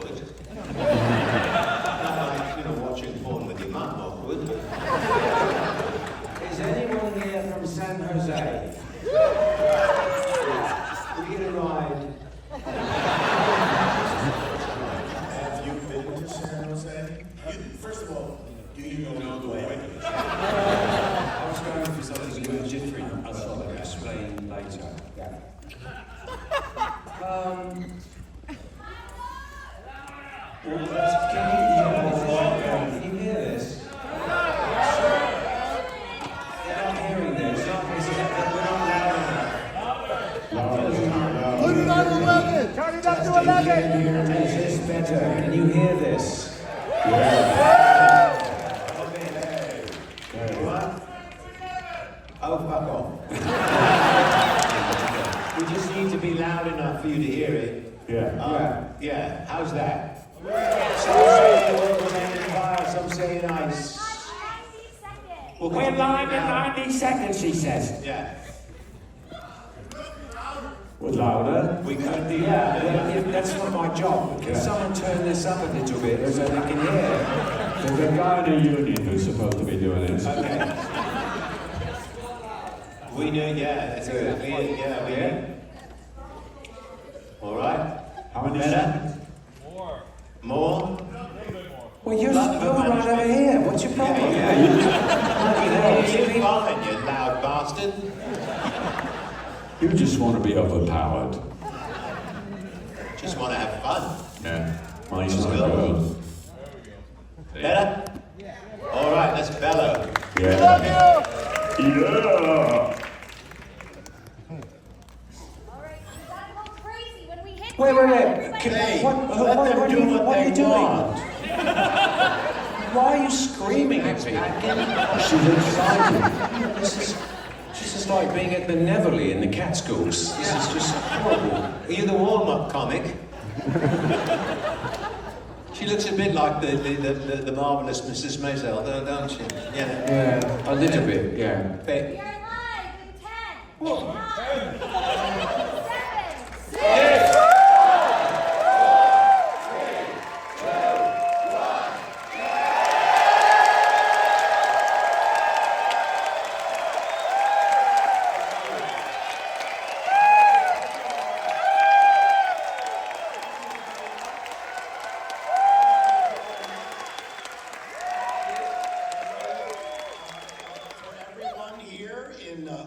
awkward. Like, watching porn with your mum awkward. Is anyone here from San Jose? Can we get a ride? Have you been to San Jose? First of all, do you know the way? I was going for something a bit different. I thought I'd explain later. Yeah. Can you hear this? They're not hearing this. We're not loud enough. Put it on 11! Turn it up to 11! Is this better? Can you hear this? Oh, fuck off. We just need to be loud enough for you to hear it. Yeah. How's that? Some say the world will end in fire, some say in ice. We're live in 90 seconds, he says. Yeah. We're louder. We could do Yeah, that's not my job. Can someone turn this up a little bit so they can hear? There's a guy in the union who's supposed to be doing this. Okay. We do, yeah. That's exactly it. Yeah, we do. All right. How many Better? seconds? More? Well, you're right over here. What's your problem? Yeah. You're fine, you loud bastard. You just want to be overpowered. Just want to have fun. Yeah. Mine's Just not go. girl. Better? All right, let's bellow. Yeah. Yeah. Wait. Hey, What are you doing? Why are you screaming at me? She's excited. This is like being at the Neverly in the Catskills. This is just horrible. Are you the warm-up comic? She looks a bit like the marvelous Mrs. Maisel, don't she? Yeah, a little bit, yeah. But, We are live in 10, 9, 7, 6,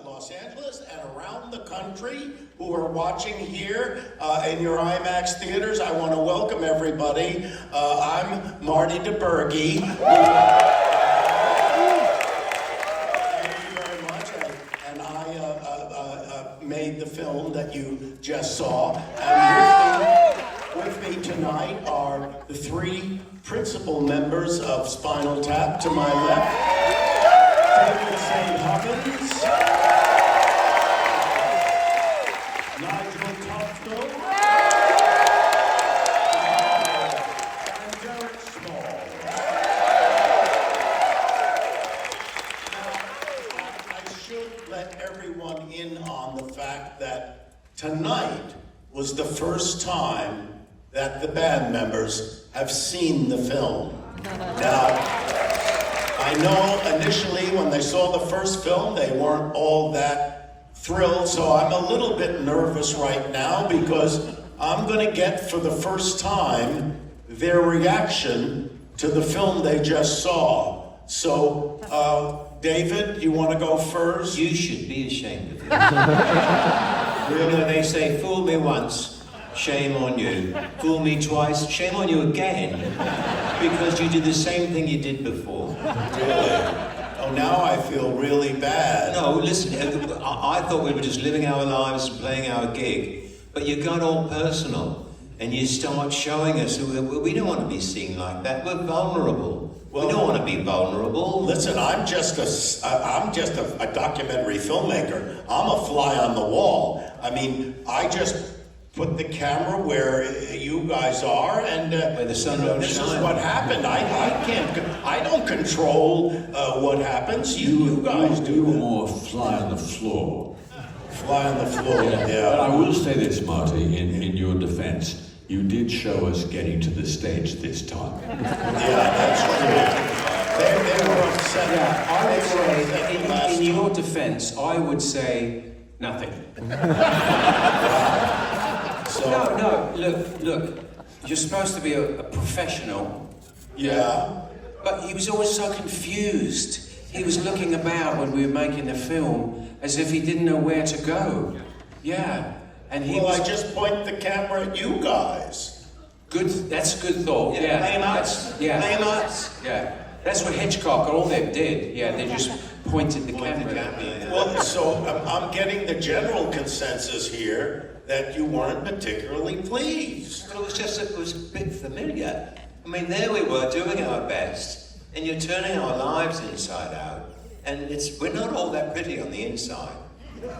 Los Angeles and around the country who are watching here in your IMAX theaters. I want to welcome everybody. I'm Marty DeBerge. Thank you very much. And I made the film that you just saw. And with me tonight are the three principal members of Spinal Tap. To my left, David St. Huggins. Tonight was the first time that the band members have seen the film. Now, I know initially when they saw the first film, they weren't all that thrilled, so I'm a little bit nervous right now because I'm gonna get for the first time their reaction to the film they just saw. So, David, you wanna go first? you should be ashamed of it. You know, they say, fool me once, shame on you. Fool me twice, shame on you again. Because you did the same thing you did before. Really? Oh, now I feel really bad. No, listen, I thought we were just living our lives and playing our gig. But you got all personal. And you start showing us, we don't want to be seen like that. We're vulnerable. Well, we don't want to be vulnerable. Listen, I'm just a documentary filmmaker. I'm a fly on the wall. I mean, I just put the camera where you guys are, and where the sun don't this shine. is what happened. I don't control what happens. You guys do. You were more fly on the floor. Fly on the floor. But Yeah. I will say this, Marty, in your defense. You did show us getting to the stage this time. Yeah, that's true. They were upset. Yeah, I would last say, in your defense, I would say nothing. So, No, look, you're supposed to be a professional. yeah. But he was always so confused. He was looking about when we were making the film as if he didn't know where to go. Yeah, and he Well, was... I just point the camera at you guys. Good, that's a good thought, yeah. Blame us. That's- Yeah. Blame us. Yeah, that's what Hitchcock, all they did. Yeah, they just pointed the camera at me. Well, so I'm getting the general consensus here that you weren't particularly pleased. But it was a bit familiar. I mean, there we were doing our best, and you're turning our lives inside out, and we're not all that pretty on the inside.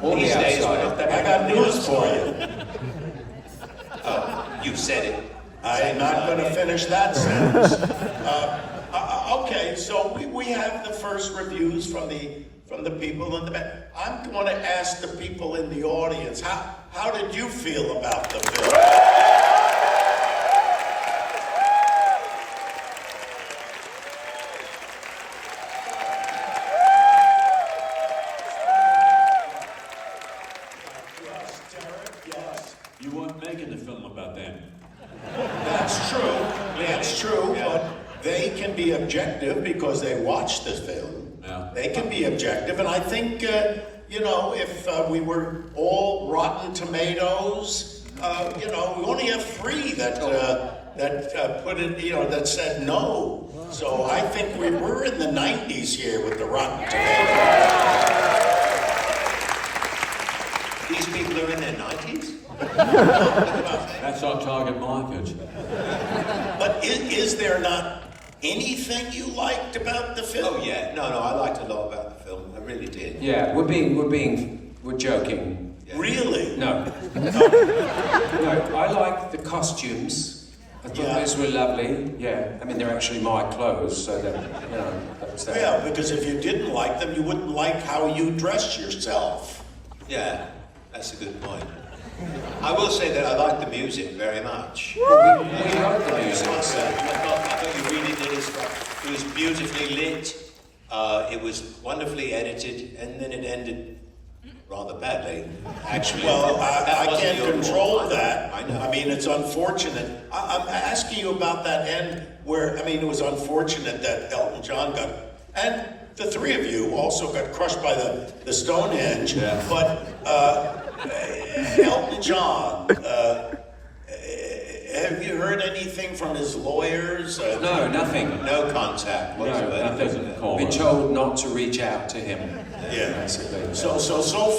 Or These the days we're outside. not that I pretty got on the news for outside. you. Oh, you said it. I'm not going to finish that sentence. Okay, so we have the first reviews from the people in the back. I'm going to ask the people in the audience, how did you feel about the film? Yes. You weren't making the film about them. That's true. That's true. But they can be objective because they watched this film. Yeah. They can be objective, and I think if we were all Rotten Tomatoes, we only have 3 that put it, that said no. So I think we're in the 90s here with the Rotten Tomatoes. These people are in their 90s? That's our target market. But is there not anything you liked about the film? Oh yeah, no, I liked a lot about the film. I really did. Yeah, we're joking. Yeah. Really? No. No, I like the costumes. I thought Yeah. those were lovely. Yeah, I mean, they're actually my clothes, so that was that. Yeah, because if you didn't like them, you wouldn't like how you dress yourself. Yeah, that's a good point. I will say that I liked the music very much. We wrote the music. I thought you really did it. It was beautifully lit. It was wonderfully edited, and then it ended rather badly. Actually, Well, that I wasn't can't your control fault. that. I know. I mean, it's unfortunate. I'm asking you about that end where, I mean, it was unfortunate that Elton John got, and the 3 of you also got crushed by the Stonehenge. Yeah. But Elton John, have you heard anything from his lawyers? No, nothing. No contact whatsoever. doesn't call Been us. told not to reach out to him. Yeah. Basically. So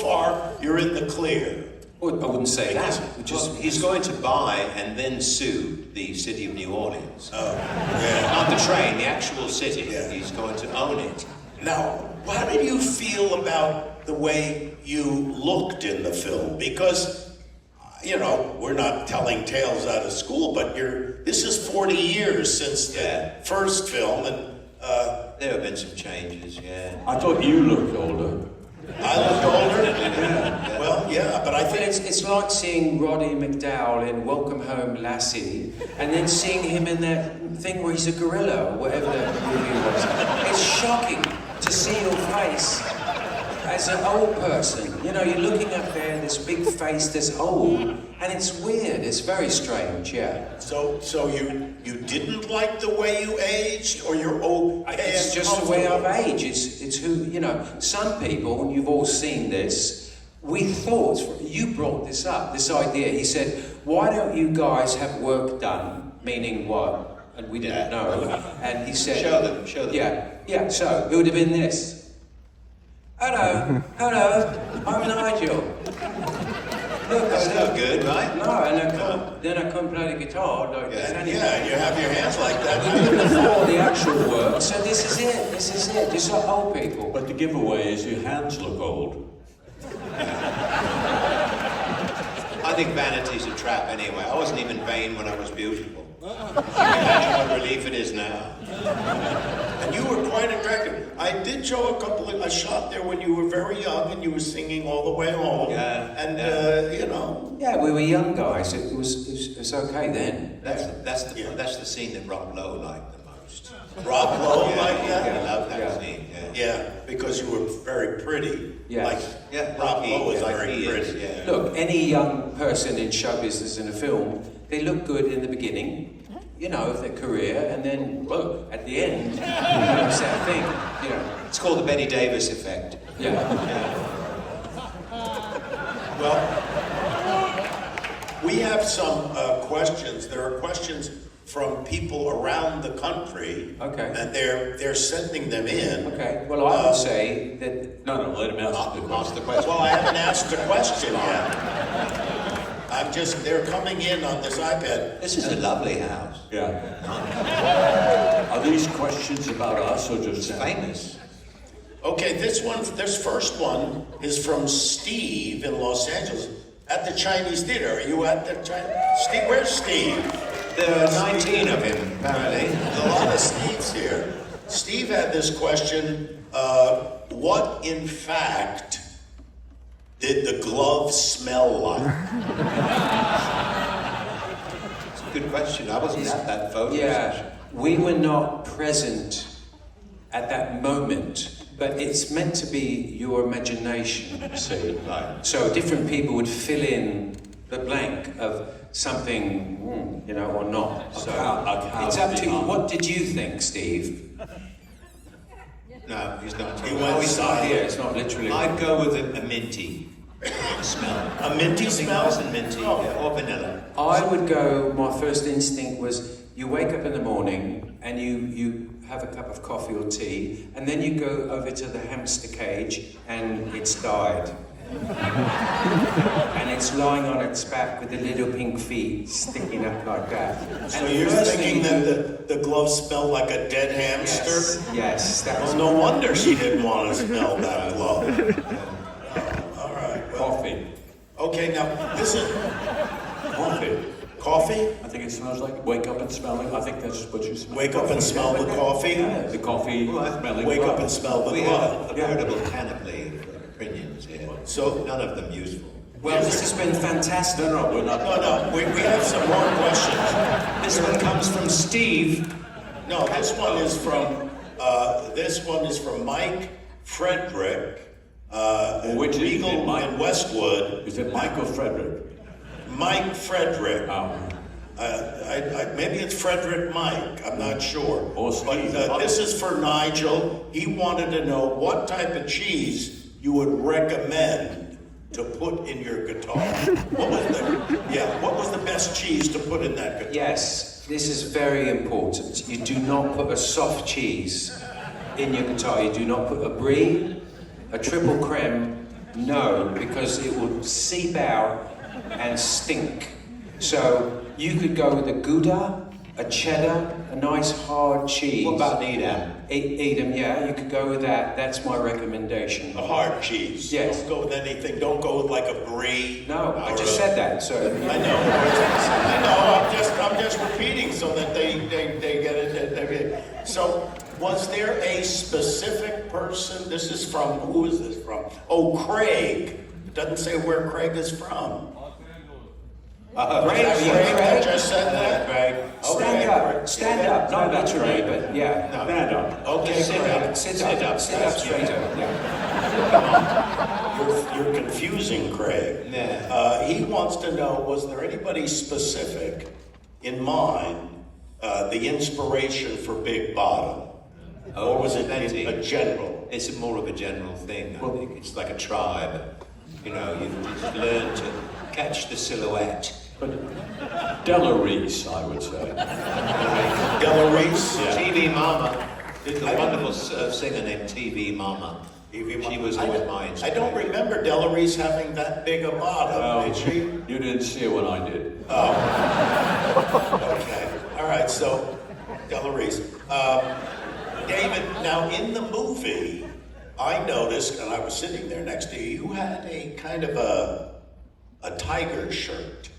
far, you're in the clear. Well, I wouldn't say that. Well, he's going to buy and then sue the city of New Orleans. Yeah. Not the train, the actual city. Yeah. He's going to own it. Now, how did you feel about the way you looked in the film? Because, we're not telling tales out of school, but this is 40 years since the first film, and There have been some changes, yeah. I thought you looked older. I looked older. Well, yeah, but I But think it's like seeing Roddy McDowall in Welcome Home Lassie, and then seeing him in that thing where he's a gorilla, or whatever that movie was. It's shocking to see your face as an old person. You're looking up there, this big face, this old, and it's weird. It's very strange, yeah. so. You didn't like the way you aged, or you're okay? It's and just the way I've comfortable? aged. It's who, some people, and you've all seen this, we thought, you brought this up, this idea. He said, why don't you guys have work done? Meaning what? And we didn't know. And he said, Show them. Yeah, so it would have been this. Hello, I'm Nigel. Look, That's no good, right? No, and then I couldn't play the guitar like this anyway. Yeah, you have your hands like that. Before the actual work, so this is it, just like old people. But the giveaway is your hands look old. I think vanity's a trap anyway. I wasn't even vain when I was beautiful. Can you imagine what belief it is now. And you were quite attractive. I did show a shot there when you were very young and you were singing all the way home. Yeah. And, you know. Yeah, we were young guys. It was okay then. That's the scene that Rob Lowe liked the most. Rob Lowe like that? Yeah, I love that Yeah. scene. Yeah. Yeah, because you were very pretty. Yes. Like, Rob Lowe is like very he pretty. is, yeah. Look, any young person in show business in a film, they look good in the beginning, you know, of their career, and then, well, at the end, it's that thing, you know. It's called the Betty Davis effect. Yeah. Well, we have some questions. There are questions from people around the country. Okay. And they're sending them in. Okay, well, I would say that... No, let him ask the Ask question. the question. Well, I haven't asked the question yet. They're coming in on this iPad. This is a lovely house. Yeah. Are these questions about us or just Famous. Okay, this first one is from Steve in Los Angeles at the Chinese Theater. Are you at the Chinese? Steve, where's Steve? There are 19 of him, apparently. A lot of Steves here. Steve had this question, what in fact did the glove smell like? It's a good question. I wasn't at that photo session. Yeah, we were not present at that moment, but it's meant to be your imagination, see? Right. So different people would fill in the blank of something, you know, or not. So it's up to you. What did you think, Steve? No, he's not. He went It's not silent. here, it's not literally. I'd go with a minty smell. A minty Something smell? nice and minty, Oh. yeah, or vanilla. I would go, my first instinct was you wake up in the morning and you have a cup of coffee or tea, and then you go over to the hamster cage and it's died. And it's lying on its back with the little pink feet sticking up like that. So And you're first thinking thing you that the glove smelled like a dead hamster? Yes, that was Well, no wonder she didn't want to smell that glove. Oh, all right. Well, coffee? okay, now this is Coffee. coffee. I think it smells like wake up and smell it. I think that's what you smell. Wake up and smell the coffee. The coffee smelling. Wake up glove. and smell the We glove. have a veritable panoply of opinions here. So- none of them useful. well, this has been fantastic. No, we're not. No, we have some more questions. This one comes from Steve. No, this one is from Mike Frederick, Which is Regal it, Mike? in Westwood. Is it Michael Frederick? Mike Frederick. Oh. Maybe it's Frederick Mike, I'm not sure. Or But Steve. this is for Nigel. He wanted to know what type of cheese you would recommend to put in your guitar. What was the best cheese to put in that guitar? Yes, this is very important. You do not put a soft cheese in your guitar. You do not put a brie, a triple creme, no, because it will seep out and stink. So you could go with a Gouda, a cheddar, a nice hard cheese. What about Edam? Edam, yeah, you could go with that. That's my recommendation. A hard cheese. Yes. Don't go with anything. Don't go with like a brie. No, I or just a- said that, so... I know. I'm just repeating so that they get it. So, was there a specific person? This is from, who is this from? Oh, Craig. Doesn't say where Craig is from. Craig, Is that you Craig that Craig? just said that? Craig. Stand up, not literally, but yeah. Stand up. Okay, Sit Craig. up. Sit Sit up, up. sit up straight up, yeah. You're confusing Craig. Yeah. He wants to know, was there anybody specific in mind, the inspiration for Big Bottom? Or was it plenty. a general? It's more of a general thing. I think it's like a tribe. You know, you just learn to catch the silhouette. But Della Reese, I would say. Della Reese? TV Mama. There's a wonderful singer named TV Mama. She was always my I inspiration. don't remember Della Reese having that big a bottom, did she? You didn't see it when I did. Okay. All right, so Della Reese. David, now in the movie, I noticed, and I was sitting there next to you, you had a kind of a tiger shirt.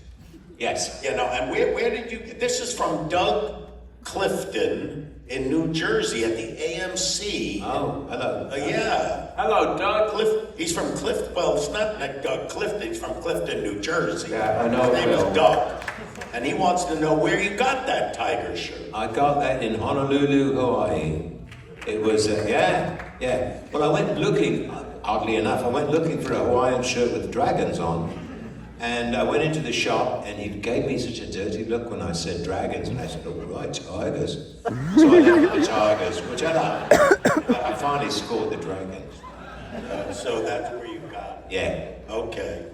Yes. You know, and where did you, this is from Doug Clifton in New Jersey at the AMC. Oh, hello. Yeah. Hello, Doug. He's from Clifton. Well, it's not like Doug Clifton. He's from Clifton, New Jersey. Yeah, I know. His name is Bill. Doug. And he wants to know where you got that tiger shirt. I got that in Honolulu, Hawaii. It was, yeah. Well, I went looking, oddly enough, I went looking for a Hawaiian shirt with dragons on. And I went into the shop, and he gave me such a dirty look when I said dragons. And I said, oh, right, tigers. So I looked at the tigers, which I love. But I finally scored the dragons. So that's where you got it. Yeah. Okay.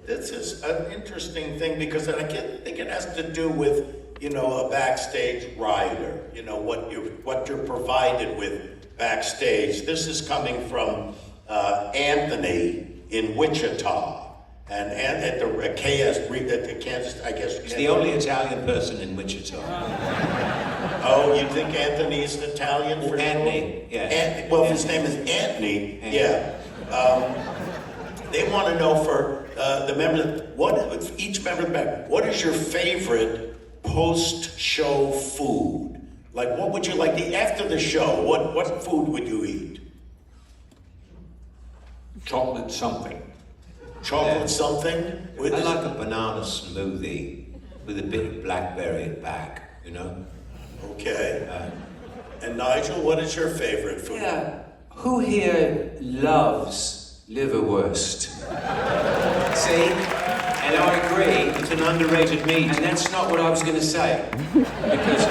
This is an interesting thing because I think it has to do with, a backstage rider, what you're provided with backstage. This is coming from Anthony in Wichita, and at the Kansas, I guess. He's the only Italian person in Wichita. Oh, you think Anthony's Italian for Anthony, sure? yeah. Well, his name is Anthony, yeah. They want to know for the members, each member of the band, what is your favorite post-show food? Like, what would you like to eat after the show? What food would you eat? Chocolate something. Chocolate something? I like a banana smoothie with a bit of blackberry at back, Okay. And Nigel, what is your favorite food? Yeah. Who here loves liverwurst? See? And I agree. It's an underrated meat. And that's not what I was going to say. Because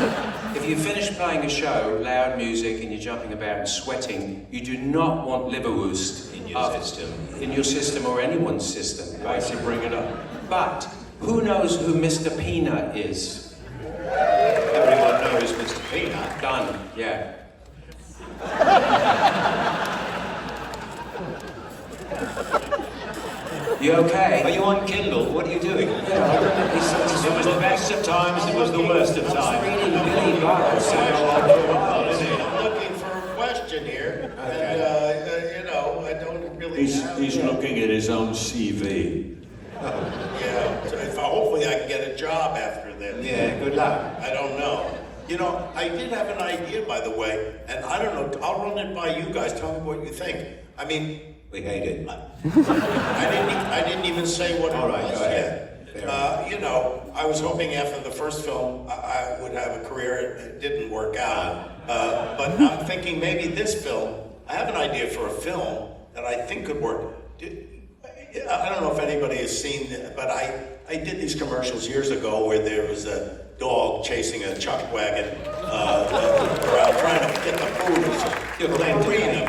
if you finish playing a show, loud music, and you're jumping about and sweating, you do not want liverwurst In your system. In your system or anyone's system. Why don't you bring it up? But who knows who Mr. Peanut is? Everyone knows Mr. Peanut. Done. Yeah. You okay? Are you on Kindle? What are you doing? Yeah, It was the best of times, it was the worst of times. reading Billy Burroughs. I'm looking for a question here, and I don't really have. He's looking at his own CV. Yeah, so hopefully I can get a job after this. Yeah, good luck. I don't know. I did have an idea, by the way, and I don't know. I'll run it by you guys. Tell me what you think. I mean, We hate it. I didn't even say what it All right, was go ahead. yet. Fair I was hoping after the first film I would have a career. It didn't work out. But I'm thinking maybe this film. I have an idea for a film that I think could work. I don't know if anybody has seen it, but I did these commercials years ago where there was a dog chasing a chuck wagon around trying to get the food. You're playing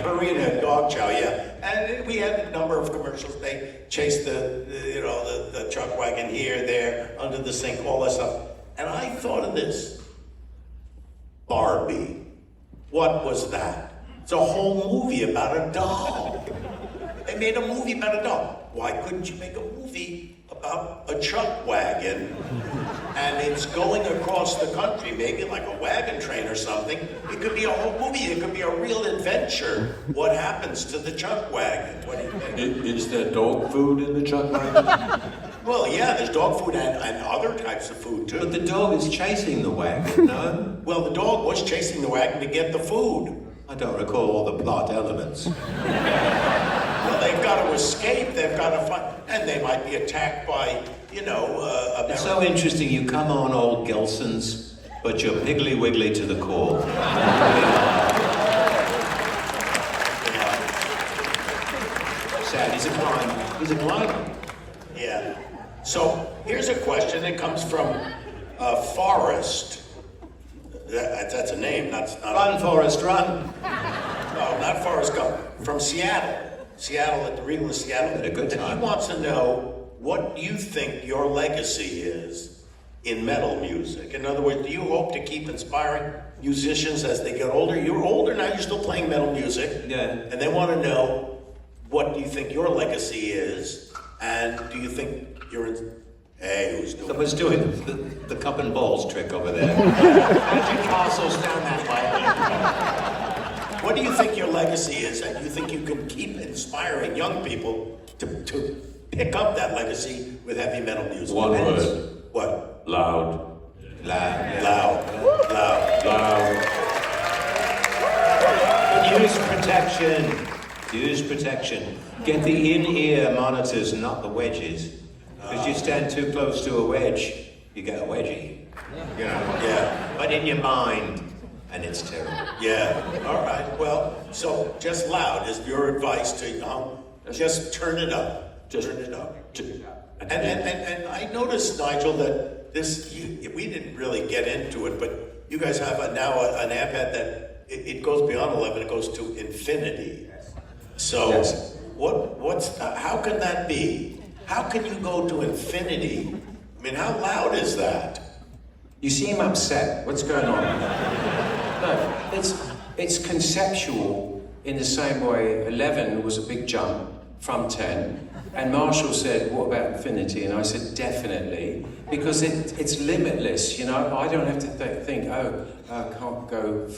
Purina dog chow, yeah. And we had a number of commercials. They chased the chuck wagon here, there, under the sink, all that stuff. And I thought of this. Barbie. What was that? It's a whole movie about a doll. They made a movie about a doll. Why couldn't you make a movie about a chuck wagon and it's going across the country, maybe like a wagon train or something? It could be a whole movie. It could be a real adventure. What happens to the chuck wagon? What do you think? Is there dog food in the chuck wagon? Well, yeah, there's dog food and other types of food too. But the dog is chasing the wagon, no? Well, the dog was chasing the wagon to get the food. I don't recall all the plot elements. Well, they've got to escape. They've got to find, and they might be attacked by, It's so interesting, you come on old Gelsons, but you're piggly wiggly to the core. Sad, he's a climber. He's a climber. Yeah. So here's a question that comes from Forrest. That's a name. That's not. Run, Forrest, run. No, not Forrest Gump. From Seattle. Seattle at the Regal in Seattle. Had a good time. And he wants to know what you think your legacy is in metal music. In other words, do you hope to keep inspiring musicians as they get older? You're older now. You're still playing metal music. Yeah. And they want to know what do you think your legacy is, and do you think you're in. Hey, who's doing? Someone's doing the cup and balls trick over there. Magic castles down that way. What do you think your legacy is, and do you think you can keep inspiring young people to pick up that legacy with heavy metal music? One word. What? Loud. Loud. Loud. But use protection. Use protection. Get the in-ear monitors, not the wedges. Because you stand too close to a wedge, you get a wedgie. You know? Yeah. But in your mind, and it's terrible. Yeah. All right. Well, so just loud is your advice to just turn it up. Just turn it up. And And I noticed, Nigel, that we didn't really get into it, but you guys have now an amp head that it goes beyond 11, it goes to infinity. So Yes. how can that be? How can you go to infinity? I mean, how loud is that? You seem upset. What's going on? No, it's conceptual in the same way 11 was a big jump from 10. And Marshall said, what about infinity? And I said, definitely. Because it's limitless, you know? I don't have to think, I can't go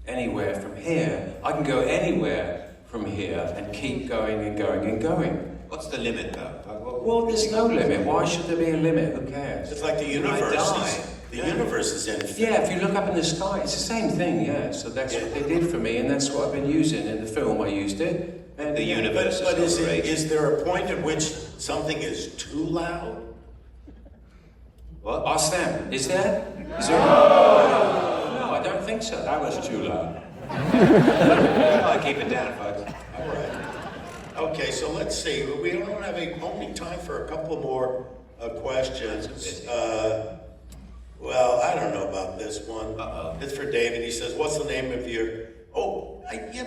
anywhere from here. I can go anywhere from here and keep going and going and going. What's the limit, though? Well, there's no limit. Why should there be a limit? Who cares? It's like the universe. The universe is infinite. Yeah, if you look up in the sky, it's the same thing, yeah. So that's what they did for me, and that's what I've been using. In the film, I used it. And The universe But is great. is there a point at which something is too loud? What? Ask them. Is there? No, I don't think so. that was too loud. I keep it down, folks. All right. Okay, so let's see. We don't have only time for a couple more questions. Well, I don't know about this one. It's for David. He says, what's the name of your...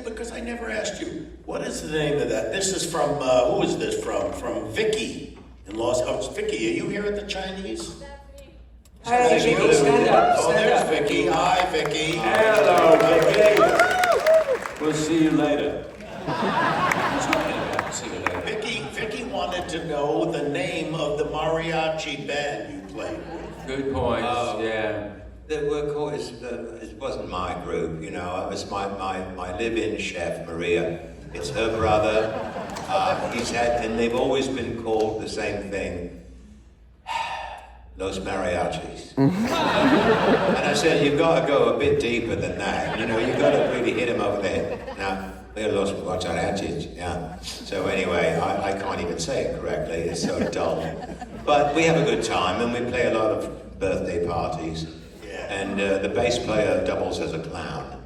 because I never asked you. What is the name of that? This is from, who is this from? From Vicky in Los Angeles. Vicky, are you here at the Chinese? Hey, Vicky, stand up. Oh, there's Vicky. Hi, Vicky. Hello, Vicky. We'll see you later. See you later. Vicky wanted to know the name of the mariachi band you played with. Good point. Yeah. The work called it wasn't my group, you know. It was my live-in chef Maria. It's her brother. And they've always been called the same thing. Los mariachis. And I said, you've got to go a bit deeper than that. You know, you've got to really hit them over there. Now, we're Los mariachis, yeah. So anyway, I can't even say it correctly. It's so dull. But we have a good time, and we play a lot of birthday parties. And the bass player doubles as a clown.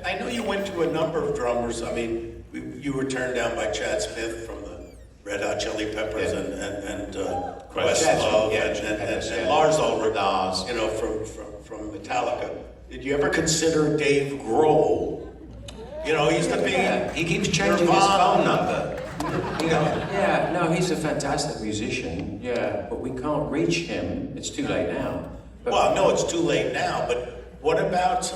I know you went to a number of drummers. I mean, you were turned down by Chad Smith from the Red Hot Chili Peppers and Questlove and Lars Ulrich, you know, from Metallica. Did you ever consider Dave Grohl? You know, he's the big... He keeps changing his phone number. Yeah, no, he's a fantastic musician. Yeah, but we can't reach him. It's too late now. But Well, no, it's too late now, but what about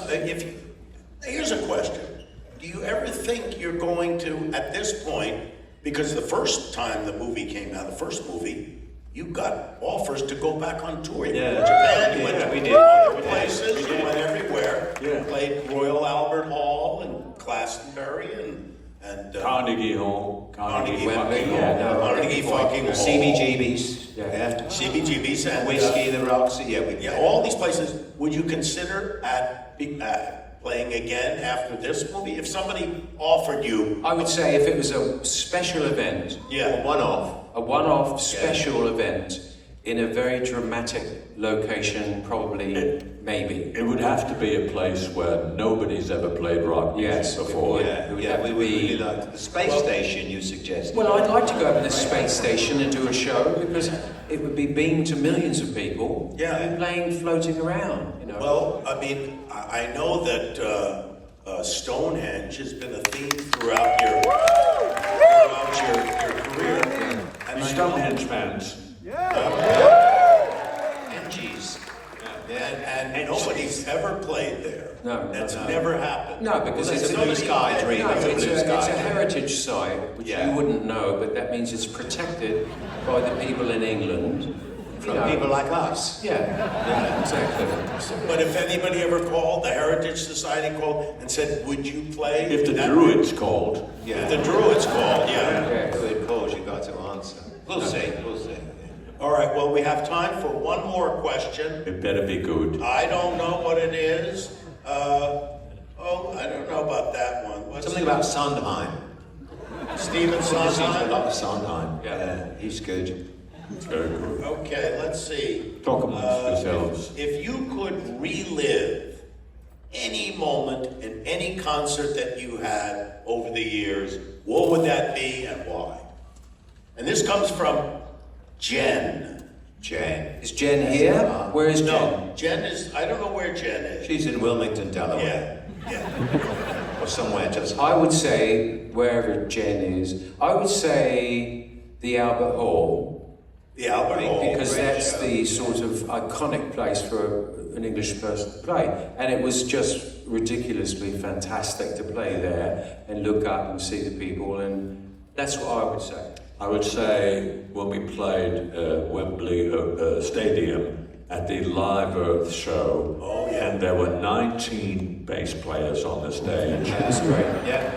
here's a question. Do you ever think you're going to, at this point, because the first time the movie came out, the first movie, you got offers to go back on tour. You went to Japan, you went to we did. other places, you went everywhere. Yeah. You played Royal Albert Hall and Glastonbury and Carnegie Hall. Carnegie Wembley, fucking yeah, Hall. no, Carnegie fucking Hall. CBGBs. Yeah. CBGB's and Whiskey, the Rocks. Yeah, all these places. Would you consider playing again after this movie? If somebody offered you, I would say if it was a special event, yeah, one-off. a one-off special event in a very dramatic location, probably, maybe. It would have to be a place where nobody's ever played rock music Yes, before. Yeah, we would really like the space station you suggested. Well, I'd like to go to the space station and do a show because it would be beamed to millions of people. Yeah. And playing, floating around, you know. well, I mean, I know that Stonehenge has been a theme throughout your career. And I know- Stonehenge fans. NGs. and nobody's ever played there. No, That's no. never happened. No, because Well, it's it's a blue sky dream. No, It's a it's blue a sky dream. heritage site, which Yeah. you wouldn't know, but that means it's protected by the people in England. From people like us. Yeah, exactly. But if anybody ever called, the Heritage Society called and said, would you play? If the That- Druids called. If the Druids called, yeah. Yeah. Who it calls, you got to answer. We'll see. All right, well, we have time for one more question. It better be good. I don't know what it is. I don't know about that one. What's Something about Sondheim. Steven I Sondheim? love Sondheim. Yeah. He's good. Very good. Okay, let's see. Talk amongst yourselves. If you could relive any moment in any concert that you had over the years, what would that be and why? And this comes from Jen. Is Jen here? Where is Jen? No, Jen is, I don't know where Jen is. She's in Wilmington, Delaware. Yeah. Or somewhere just... I would say, wherever Jen is, I would say the Albert Hall. The Albert Hall. Because great that's show. the sort of iconic place for an English person to play. And it was just ridiculously fantastic to play there and look up and see the people, and that's what I would say. I would say when we played Wembley Stadium at the Live Earth show, and there were 19 bass players on the stage, That's great. Yeah.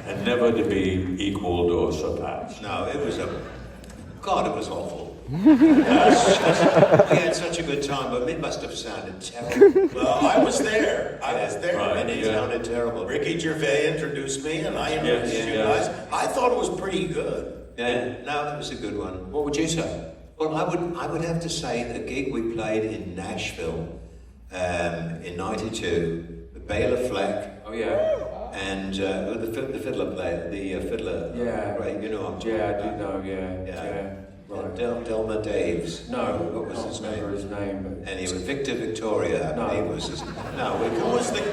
and never to be equaled or surpassed. No, it was God, it was awful. We had such a good time, but it must have sounded terrible. Well, I was there. I was there. Right. And it Yeah. sounded terrible. Ricky Gervais introduced me, and I introduced Yes, you yes. guys. I thought it was pretty good. Yeah, no, that was a good one. What would you say? Well, I would have to say the gig we played in Nashville in '92, the Bela Fleck Oh yeah. and the fiddler player, the fiddler. Yeah. Right, you know what I'm talking Yeah, I do about. know, yeah. Yeah. Right. Delmer Daves. No, What was I his can't remember name? his name, but And he was Victor Victoria. No. He was his, no, we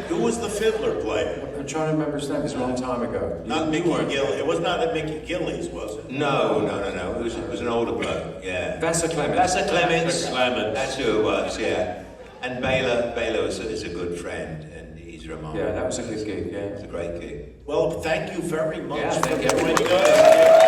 Who was the fiddler player? I'm trying to remember his name. It's a long time ago. Not Mickey Gillies. It was not at Mickey Gillies, was it? No. It was an older bloke. Yeah. Vassar Clements. Vassar Clements. Clements. That's who it was. Yeah. And Bela is a good friend, and he's remarkable. Yeah, that was a good gig, yeah. It's a great gig. Well, thank you very much Yeah, for thank you. doing good.